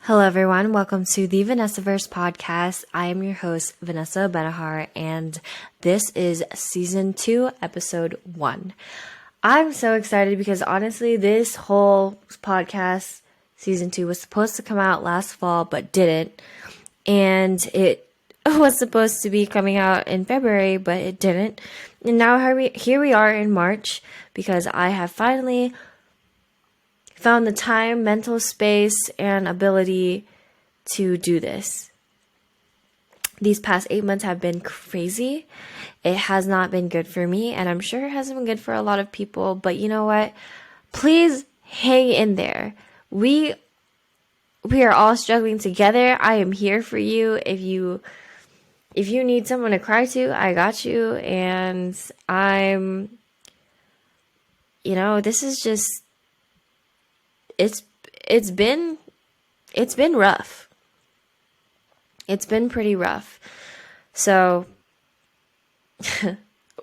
Hello, everyone. Welcome to the Vanessaverse podcast. I am your host, Vanessa Benahar, and this is season 2, episode 1. I'm so excited because honestly, this whole podcast, season 2, was supposed to come out last fall, but didn't. And it was supposed to be coming out in February, but it didn't. And now here we are in March because I have finally found the time, mental space, and ability to do this. These past 8 months have been crazy. It has not been good for me, and I'm sure it hasn't been good for a lot of people, but you know what? Please hang in there. We are all struggling together. I am here for you. If you need someone to cry to, I got you, and this is just it's been rough. It's been pretty rough. So,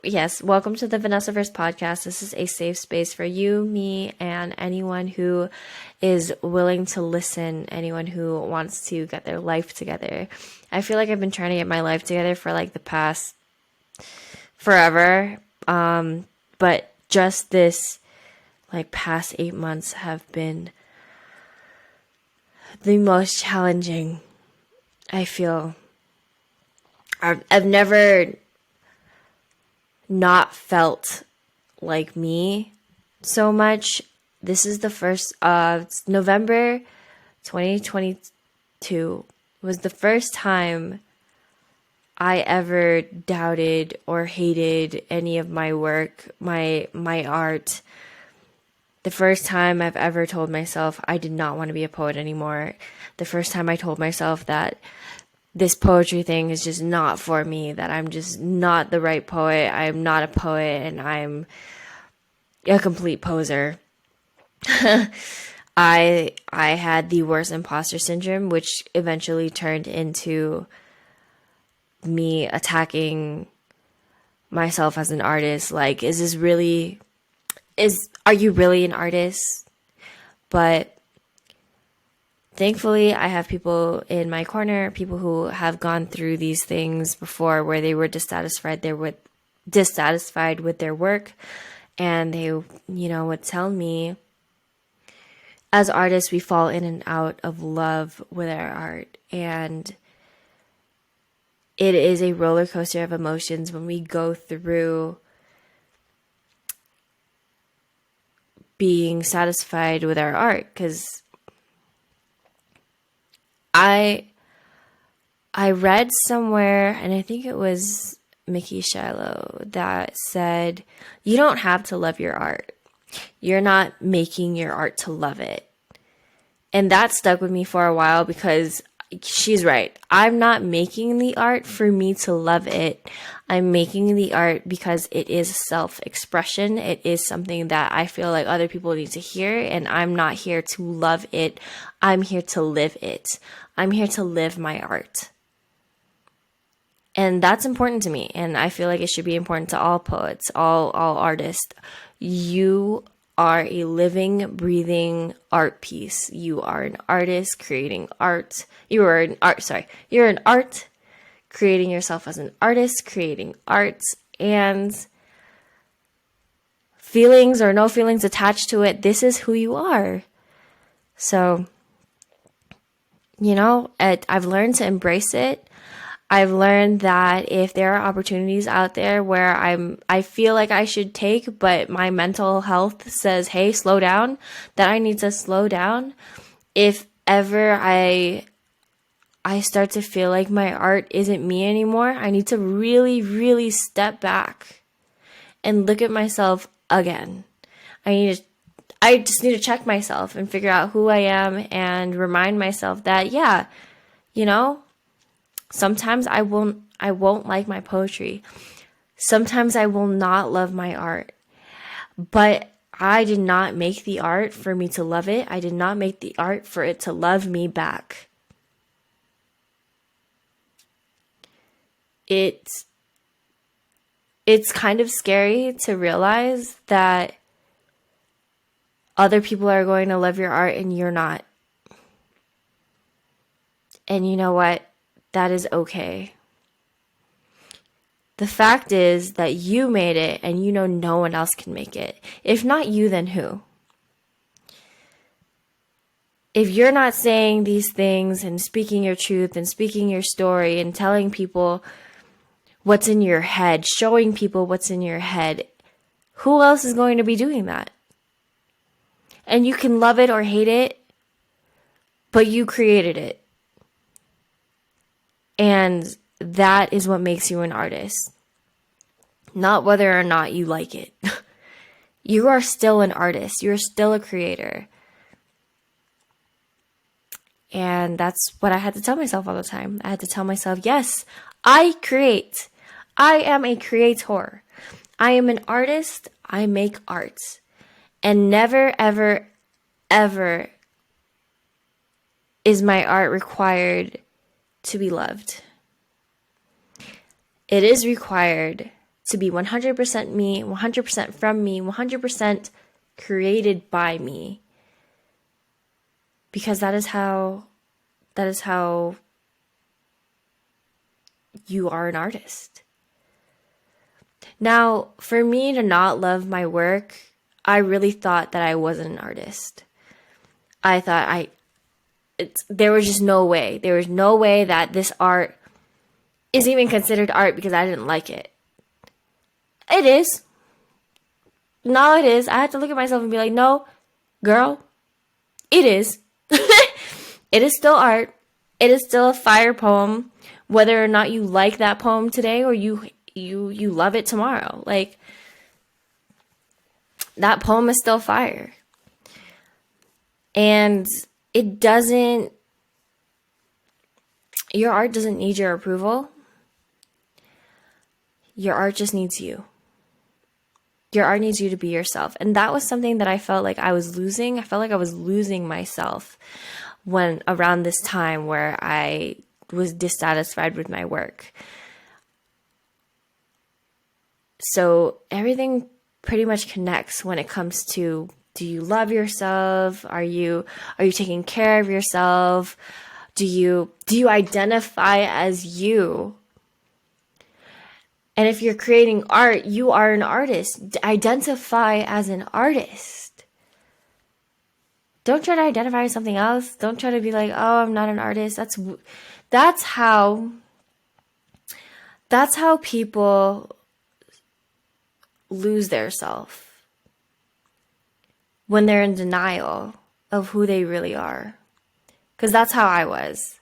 yes, welcome to the Vanessaverse podcast. This is a safe space for you, me, and anyone who is willing to listen, anyone who wants to get their life together. I feel like I've been trying to get my life together for like the past forever. But just this past 8 months have been the most challenging. I feel I've never not felt like me so much. This is the first November 2022 was the first time I ever doubted or hated any of my work, my art. The first time I've ever told myself I did not want to be a poet anymore. The first time I told myself that this poetry thing is just not for me, that I'm just not the right poet. I'm not a poet and I'm a complete poser. I had the worst imposter syndrome, which eventually turned into me attacking myself as an artist. Like, are you really an artist? But thankfully, I have people in my corner, people who have gone through these things before where they were dissatisfied with their work. And they, would tell me, as artists, we fall in and out of love with our art. And it is a roller coaster of emotions when we go through being satisfied with our art, because I read somewhere, and I think it was Mickey Shiloh, that said, you don't have to love your art. You're not making your art to love it. And that stuck with me for a while because she's right. I'm not making the art for me to love it. I'm making the art because it is self-expression. It is something that I feel like other people need to hear, and I'm not here to love it. I'm here to live it. I'm here to live my art. And that's important to me, and I feel like it should be important to all poets, all artists. You are a living, breathing art piece. You are an artist creating art. You're an art creating yourself as an artist, creating art, and feelings or no feelings attached to it. This is who you are. So, I've learned to embrace it. I've learned that if there are opportunities out there where I feel like I should take, but my mental health says, hey, slow down, that I need to slow down. If ever I start to feel like my art isn't me anymore, I need to really, really step back and look at myself again. I just need to check myself and figure out who I am and remind myself that, sometimes I won't like my poetry. Sometimes I will not love my art. But I did not make the art for me to love it. I did not make the art for it to love me back. It's kind of scary to realize that other people are going to love your art and you're not. And you know what? That is okay. The fact is that you made it and you know no one else can make it. If not you, then who? If you're not saying these things and speaking your truth and speaking your story and telling people what's in your head, showing people what's in your head, who else is going to be doing that? And you can love it or hate it, but you created it. And that is what makes you an artist. Not whether or not you like it. You are still an artist. You're still a creator. And that's what I had to tell myself all the time. I had to tell myself, yes, I create. I am a creator. I am an artist. I make art. And never, ever, ever is my art required to be loved. It is required to be 100% me, 100% from me, 100% created by me. Because that is how you are an artist. Now, for me to not love my work, I really thought that I wasn't an artist. I thought there was just no way. There was no way that this art is even considered art because I didn't like it. It is. No, it is. I had to look at myself and be like, no, girl, it is. It is still art. It is still a fire poem, whether or not you like that poem today or you love it tomorrow. Like, that poem is still fire. And your art doesn't need your approval. Your art just needs you. Your art needs you to be yourself. And that was something that I felt like I was losing. I felt like I was losing myself when around this time where I was dissatisfied with my work. So everything pretty much connects when it comes to, do you love yourself? Are you taking care of yourself? Do you identify as you? And if you're creating art, you are an artist. Identify as an artist. Don't try to identify as something else. Don't try to be like, oh, I'm not an artist. That's how people lose their self. When they're in denial of who they really are. Because that's how I was.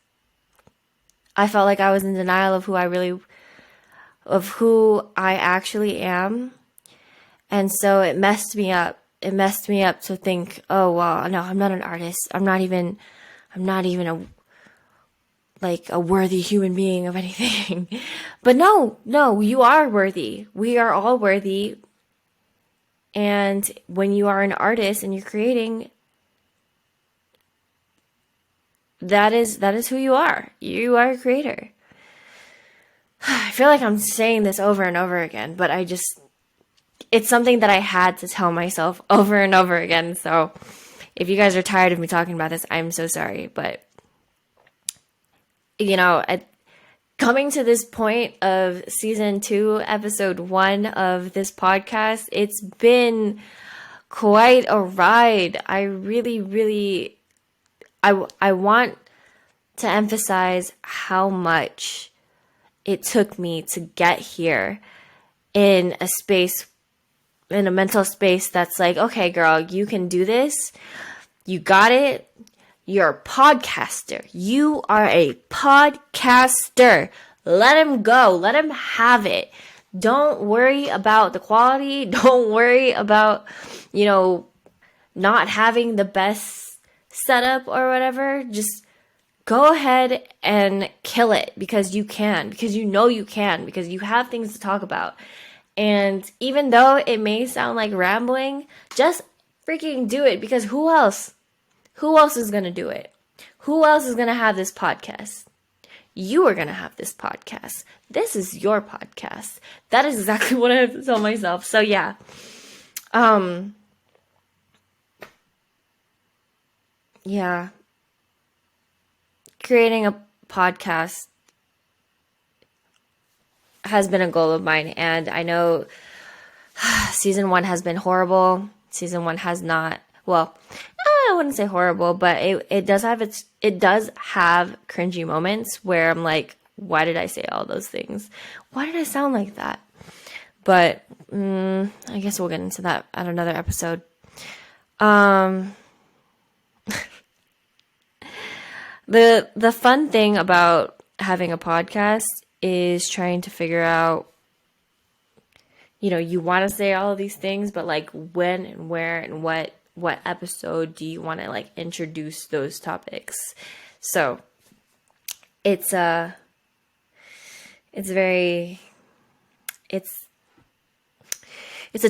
I felt like I was in denial of who I actually am. And so it messed me up. It messed me up to think, oh, well, no, I'm not an artist. I'm not even a worthy human being of anything. But no, you are worthy. We are all worthy. And when you are an artist and you're creating, that is who you are. You are a creator. I feel like I'm saying this over and over again, but it's something that I had to tell myself over and over again. So if you guys are tired of me talking about this, I'm so sorry. But, coming to this point of season 2, episode 1 of this podcast, it's been quite a ride. I really, really, I want to emphasize how much it took me to get here in a mental space that's like, okay, girl, you can do this. You got it. You're a podcaster. You are a podcaster. Let him go. Let him have it. Don't worry about the quality. Don't worry about, not having the best setup or whatever. Just go ahead and kill it because you can, because you know you can, because you have things to talk about. And even though it may sound like rambling, just freaking do it, because who else? Who else is going to do it? Who else is going to have this podcast? You are going to have this podcast. This is your podcast. That is exactly what I have to tell myself. So yeah. Yeah. Creating a podcast has been a goal of mine, and I know season 1 has been horrible. Season 1 has not, well, I wouldn't say horrible, but it does have cringy moments where I'm like, why did I say all those things? Why did I sound like that? But I guess we'll get into that at another episode. The fun thing about having a podcast is trying to figure out, you want to say all of these things, but like when and where and what episode do you want to like introduce those topics? So it's a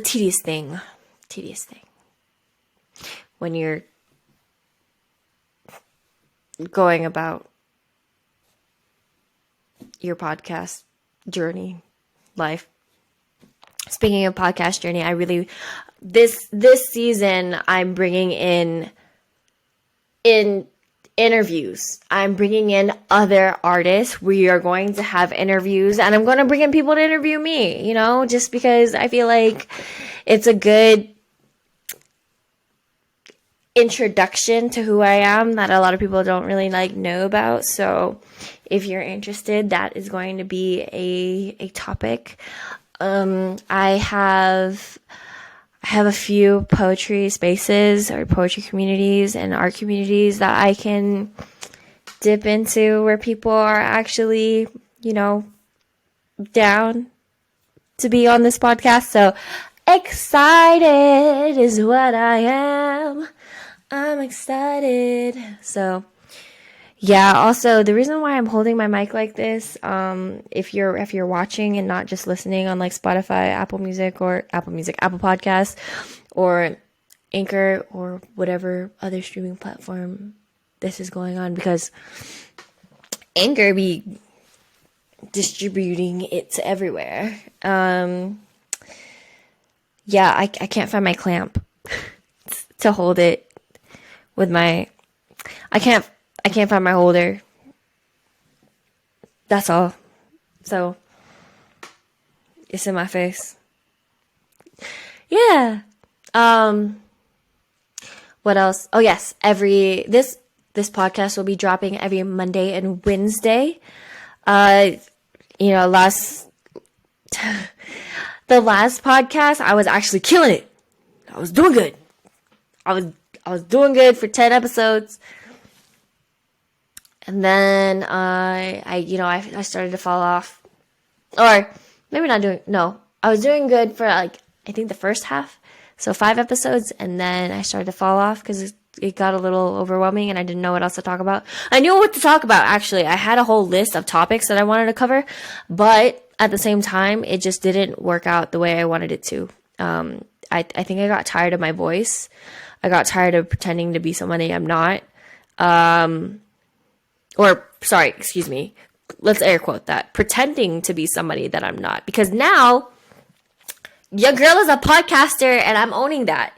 tedious thing when you're going about your podcast journey, life. Speaking of podcast journey, I really, this season, I'm bringing in interviews. I'm bringing in other artists. We are going to have interviews, and I'm going to bring in people to interview me, just because I feel like it's a good introduction to who I am that a lot of people don't really know about. So if you're interested, that is going to be a topic. I have a few poetry spaces or poetry communities and art communities that I can dip into where people are actually, down to be on this podcast. So excited is what I am. I'm excited. So yeah, also the reason why I'm holding my mic like this, if you're watching and not just listening on like Spotify, Apple Podcasts, or Anchor, or whatever other streaming platform this is going on, because Anchor be distributing it to everywhere. Yeah, I can't find my clamp to hold it with my, I can't find my holder. That's all. So it's in my face. Yeah. What else? Oh yes, this podcast will be dropping every Monday and Wednesday. The last podcast, I was actually killing it. I was doing good. I was doing good for 10 episodes. And then I started to fall off. Or maybe not doing, no. I was doing good for I think the first half. So 5 episodes, and then I started to fall off because it got a little overwhelming and I didn't know what else to talk about. I knew what to talk about, actually. I had a whole list of topics that I wanted to cover, but at the same time, it just didn't work out the way I wanted it to. I think I got tired of my voice. I got tired of pretending to be somebody I'm not. Excuse me. Let's air quote that. Pretending to be somebody that I'm not. Because now, your girl is a podcaster and I'm owning that.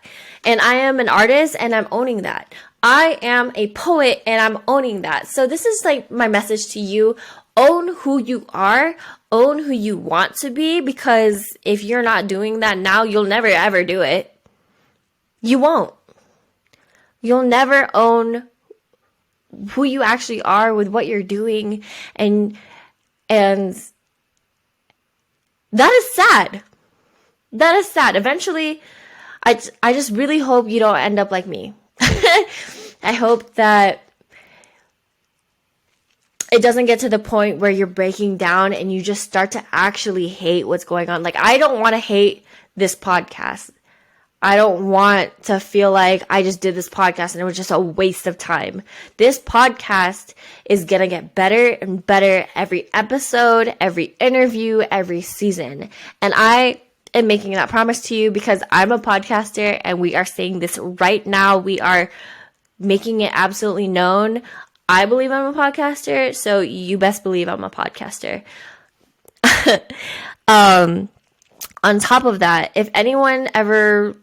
And I am an artist and I'm owning that. I am a poet and I'm owning that. So this is my message to you. Own who you are. Own who you want to be. Because if you're not doing that now, you'll never ever do it. You won't. You'll never own who you actually are with what you're doing. And that is sad. That is sad. Eventually, I just really hope you don't end up like me. I hope that it doesn't get to the point where you're breaking down and you just start to actually hate what's going on. I don't want to hate this podcast. I don't want to feel like I just did this podcast and it was just a waste of time. This podcast is going to get better and better every episode, every interview, every season. And I am making that promise to you because I'm a podcaster and we are saying this right now. We are making it absolutely known. I believe I'm a podcaster, so you best believe I'm a podcaster. On top of that, if anyone ever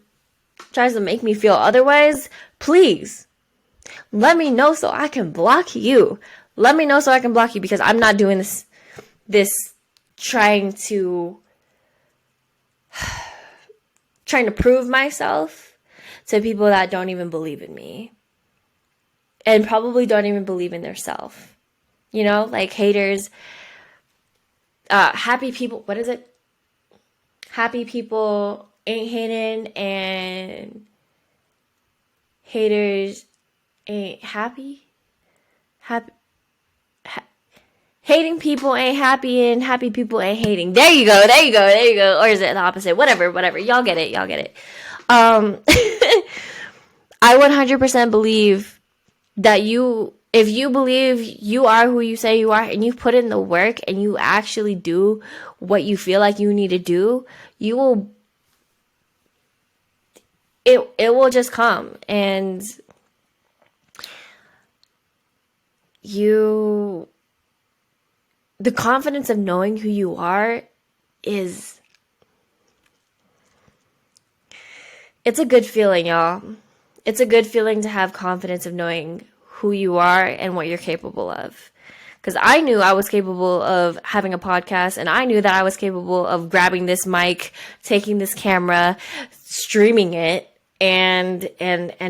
tries to make me feel otherwise, please Let me know so I can block you. Let me know so I can block you, because I'm not doing this trying to prove myself to people that don't even believe in me and probably don't even believe in themselves. You know, like haters, happy people, what is it? Happy people ain't hating, and haters ain't happy. Hating people ain't happy, and happy people ain't hating. There you go. Or is it the opposite? Whatever. Y'all get it. I 100% believe that if you believe you are who you say you are, and you put in the work, and you actually do what you feel like you need to do, it will just come. And the confidence of knowing who you are it's a good feeling, y'all. It's a good feeling to have confidence of knowing who you are and what you're capable of. Because I knew I was capable of having a podcast, and I knew that I was capable of grabbing this mic, taking this camera, streaming it, and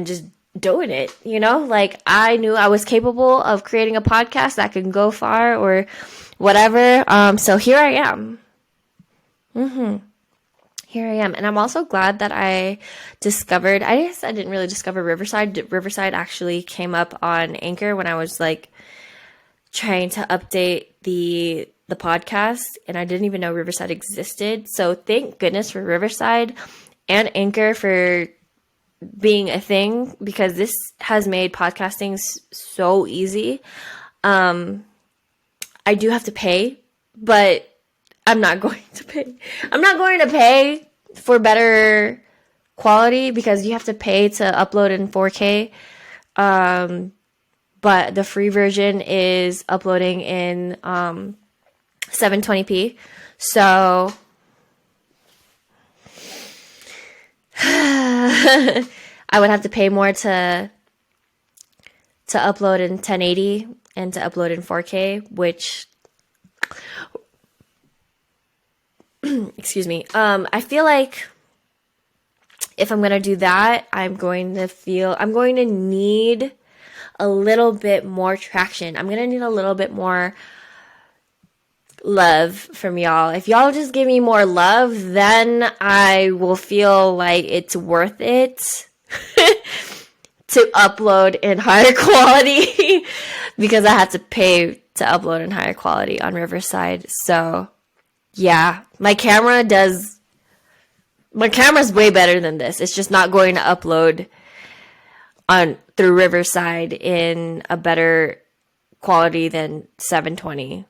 just doing it, you know? Like, I knew I was capable of creating a podcast that can go far or whatever. So here I am. Here I am. And I'm also glad that I guess I didn't really discover Riverside. Riverside actually came up on Anchor when I was like trying to update the podcast, and I didn't even know Riverside existed. So thank goodness for Riverside and Anchor for being a thing, because this has made podcasting so easy. I do have to pay, but I'm not going to pay. I'm not going to pay for better quality, because you have to pay to upload in 4K. But the free version is uploading in 720p. So I would have to pay more to upload in 1080 and to upload in 4K, which excuse me. I feel like if I'm going to do that, I'm going to need a little bit more traction. I'm going to need a little bit more love from y'all. If y'all just give me more love, then I will feel like it's worth it to upload in higher quality because I have to pay to upload in higher quality on Riverside. So yeah, my camera's way better than this. It's just not going to upload through Riverside in a better quality than 720.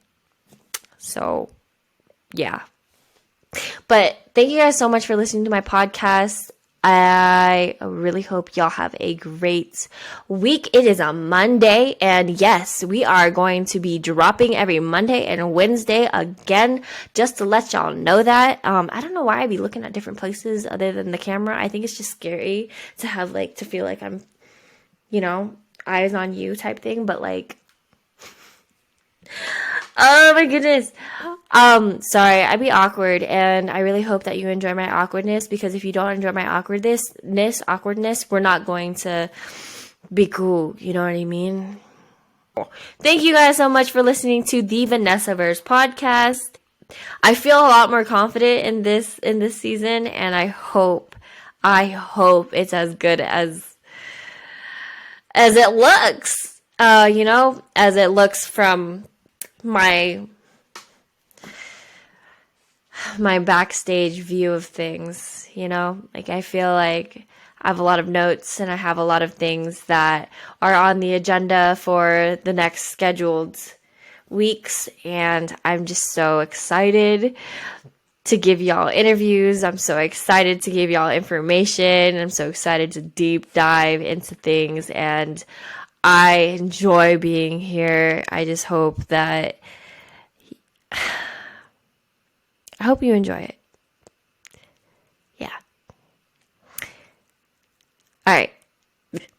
So yeah. But thank you guys so much for listening to my podcast. I really hope y'all have a great week. It is a Monday, and yes, we are going to be dropping every Monday and Wednesday again, just to let y'all know that. I don't know why I be looking at different places other than the camera. I think it's just scary to have to feel like I'm, eyes on you type thing, but oh my goodness. Sorry, I be awkward, and I really hope that you enjoy my awkwardness, because if you don't enjoy my awkwardness, we're not going to be cool. You know what I mean? Thank you guys so much for listening to the Vanessaverse podcast. I feel a lot more confident in this season, and I hope it's as good as it looks. As it looks from my backstage view of things, I feel like I have a lot of notes, and I have a lot of things that are on the agenda for the next scheduled weeks, and I'm just so excited to give y'all interviews. I'm so excited to give y'all information. I'm so excited to deep dive into things, and I enjoy being here. I just hope that I hope you enjoy it. Yeah. All right.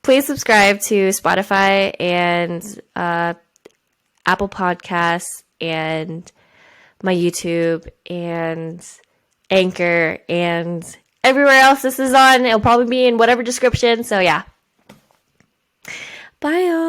please subscribe to Spotify and Apple Podcasts and my YouTube and Anchor and everywhere else this is on. It'll probably be in whatever description. So yeah. Bye, y'all.